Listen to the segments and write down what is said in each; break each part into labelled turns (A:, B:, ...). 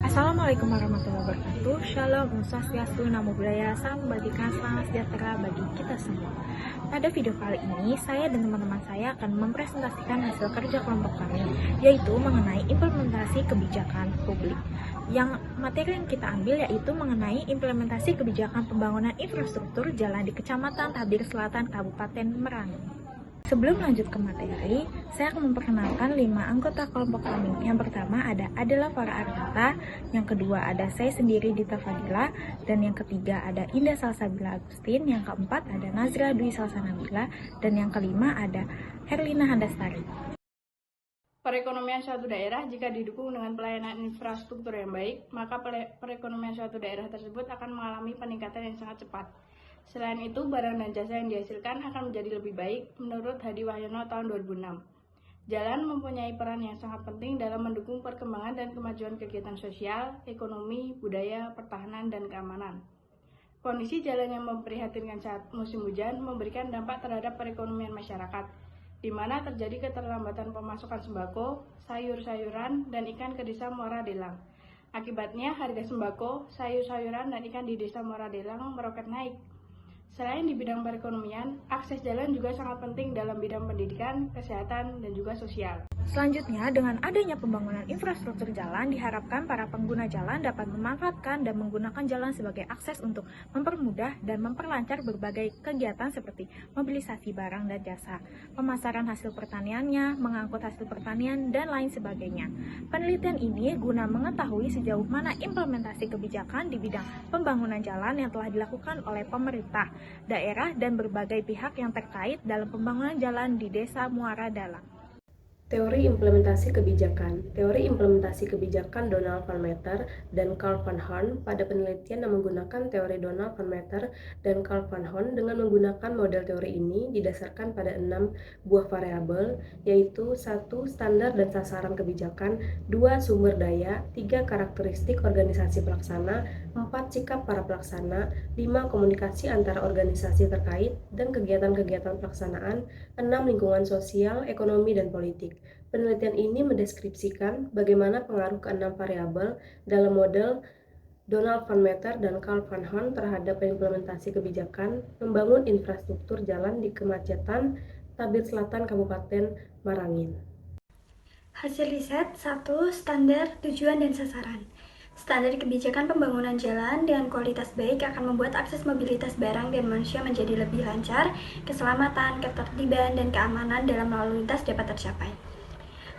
A: Assalamualaikum warahmatullahi wabarakatuh. Shalom, Om Swastiastu, Namo Buddhaya, Salam Kebajikan, Salam Sejahtera bagi kita semua. Pada video kali ini, saya dan teman-teman saya akan mempresentasikan hasil kerja kelompok kami, yaitu mengenai implementasi kebijakan publik. Yang materi yang kita ambil yaitu mengenai implementasi kebijakan pembangunan infrastruktur jalan di Kecamatan Tabir Selatan, Kabupaten Merangin. Sebelum lanjut ke materi, saya akan memperkenalkan 5 anggota kelompok kami. Yang pertama adalah Farah Arnata, yang kedua ada saya sendiri Dita Fadila, dan yang ketiga ada Indah Salsabila Agustin, yang keempat ada Nazra Dwi Salsanabila, dan yang kelima ada Herlina Handastari.
B: Perekonomian suatu daerah jika didukung dengan pelayanan infrastruktur yang baik, maka perekonomian suatu daerah tersebut akan mengalami peningkatan yang sangat cepat. Selain itu, barang dan jasa yang dihasilkan akan menjadi lebih baik menurut Hadi Wahyono tahun 2006. Jalan mempunyai peran yang sangat penting dalam mendukung perkembangan dan kemajuan kegiatan sosial, ekonomi, budaya, pertahanan, dan keamanan. Kondisi jalan yang memprihatinkan saat musim hujan memberikan dampak terhadap perekonomian masyarakat, di mana terjadi keterlambatan pemasukan sembako, sayur-sayuran, dan ikan ke desa Muara Delang. Akibatnya, harga sembako, sayur-sayuran, dan ikan di desa Muara Delang meroket naik. Selain di bidang perekonomian, akses jalan juga sangat penting dalam bidang pendidikan, kesehatan, dan juga sosial.
A: Selanjutnya, dengan adanya pembangunan infrastruktur jalan, diharapkan para pengguna jalan dapat memanfaatkan dan menggunakan jalan sebagai akses untuk mempermudah dan memperlancar berbagai kegiatan seperti mobilisasi barang dan jasa, pemasaran hasil pertaniannya, mengangkut hasil pertanian, dan lain sebagainya. Penelitian ini guna mengetahui sejauh mana implementasi kebijakan di bidang pembangunan jalan yang telah dilakukan oleh pemerintah, daerah, dan berbagai pihak yang terkait dalam pembangunan jalan di Desa Muara Dalang.
C: Teori implementasi kebijakan. Teori implementasi kebijakan Donald van Meter dan Karl van Horn pada penelitian yang menggunakan teori Donald van Meter dan Karl van Horn dengan menggunakan model teori ini didasarkan pada 6 buah variabel, yaitu 1. Standar dan sasaran kebijakan, 2. Sumber daya, 3. Karakteristik organisasi pelaksana, 4. Sikap para pelaksana, 5. Komunikasi antara organisasi terkait dan kegiatan-kegiatan pelaksanaan, 6. Lingkungan sosial, ekonomi, dan politik. Penelitian ini mendeskripsikan bagaimana pengaruh ke-6 variabel dalam model Donald van Meter dan Karl van Horn terhadap implementasi kebijakan membangun infrastruktur jalan di Kecamatan Tabir Selatan, Kabupaten Merangin.
D: Hasil riset 1. Standar, tujuan, dan sasaran. Standar kebijakan pembangunan jalan dengan kualitas baik akan membuat akses mobilitas barang dan manusia menjadi lebih lancar, keselamatan, ketertiban, dan keamanan dalam lalu lintas dapat tercapai.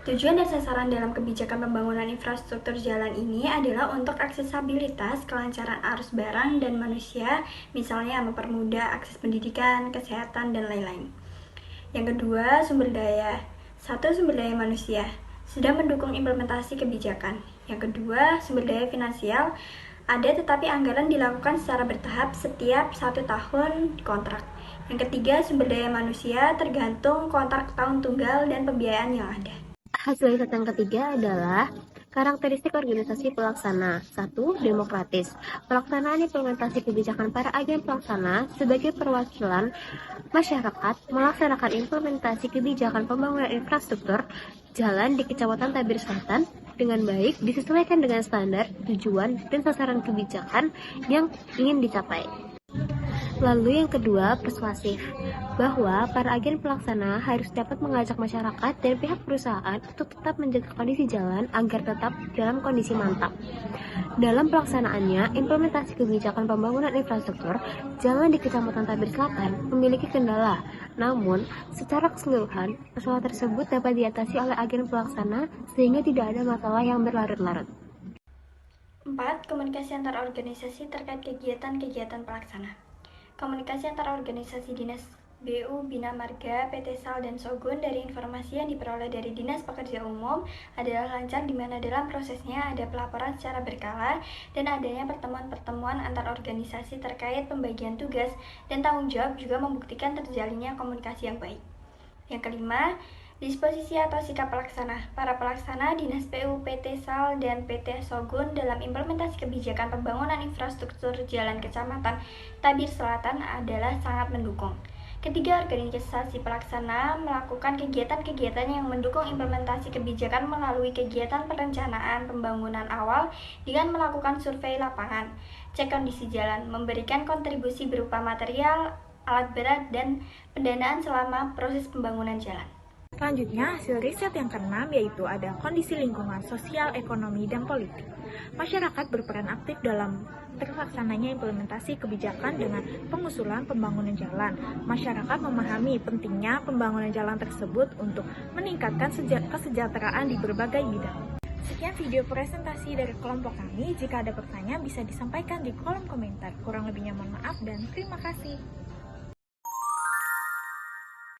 D: Tujuan dan sasaran dalam kebijakan pembangunan infrastruktur jalan ini adalah untuk aksesabilitas, kelancaran arus barang dan manusia, misalnya mempermudah akses pendidikan, kesehatan, dan lain-lain. Yang kedua, sumber daya. 1. Sumber daya manusia, sedang mendukung implementasi kebijakan. Yang kedua, sumber daya finansial, ada tetapi anggaran dilakukan secara bertahap setiap 1 tahun kontrak. Yang ketiga, sumber daya manusia tergantung kontrak tahun tunggal dan pembiayaan yang ada.
E: Hasil riset yang ketiga adalah karakteristik organisasi pelaksana. 1. Demokratis. Pelaksanaan implementasi kebijakan para agen pelaksana sebagai perwakilan masyarakat melaksanakan implementasi kebijakan pembangunan infrastruktur jalan di Kecamatan Tabir Selatan dengan baik disesuaikan dengan standar, tujuan, dan sasaran kebijakan yang ingin dicapai. Lalu yang kedua, persuasif, bahwa para agen pelaksana harus dapat mengajak masyarakat dan pihak perusahaan untuk tetap menjaga kondisi jalan agar tetap dalam kondisi mantap. Dalam pelaksanaannya, implementasi kebijakan pembangunan infrastruktur jalan di Kecamatan Tabir Selatan memiliki kendala. Namun, secara keseluruhan, masalah tersebut dapat diatasi oleh agen pelaksana sehingga tidak ada masalah yang berlarut-larut.
D: 4. Komunikasi antar organisasi terkait kegiatan-kegiatan pelaksana. Komunikasi antara organisasi Dinas BU, Bina Marga, PT SAL, dan Sogun dari informasi yang diperoleh dari Dinas Pekerja Umum adalah lancar di mana dalam prosesnya ada pelaporan secara berkala dan adanya pertemuan-pertemuan antar organisasi terkait pembagian tugas dan tanggung jawab juga membuktikan terjalinnya komunikasi yang baik. Yang kelima, disposisi atau sikap pelaksana. Para pelaksana Dinas PU, PT SAL, dan PT Sogun dalam implementasi kebijakan pembangunan infrastruktur jalan Kecamatan Tabir Selatan adalah sangat mendukung. Ketiga, organisasi pelaksana melakukan kegiatan-kegiatan yang mendukung implementasi kebijakan melalui kegiatan perencanaan pembangunan awal dengan melakukan survei lapangan, cek kondisi jalan, memberikan kontribusi berupa material, alat berat, dan pendanaan selama proses pembangunan jalan.
A: Selanjutnya, hasil riset yang keenam yaitu ada kondisi lingkungan, sosial, ekonomi, dan politik. Masyarakat berperan aktif dalam terlaksananya implementasi kebijakan dengan pengusulan pembangunan jalan. Masyarakat memahami pentingnya pembangunan jalan tersebut untuk meningkatkan kesejahteraan di berbagai bidang. Sekian video presentasi dari kelompok kami. Jika ada pertanyaan bisa disampaikan di kolom komentar. Kurang lebihnya mohon maaf dan terima kasih.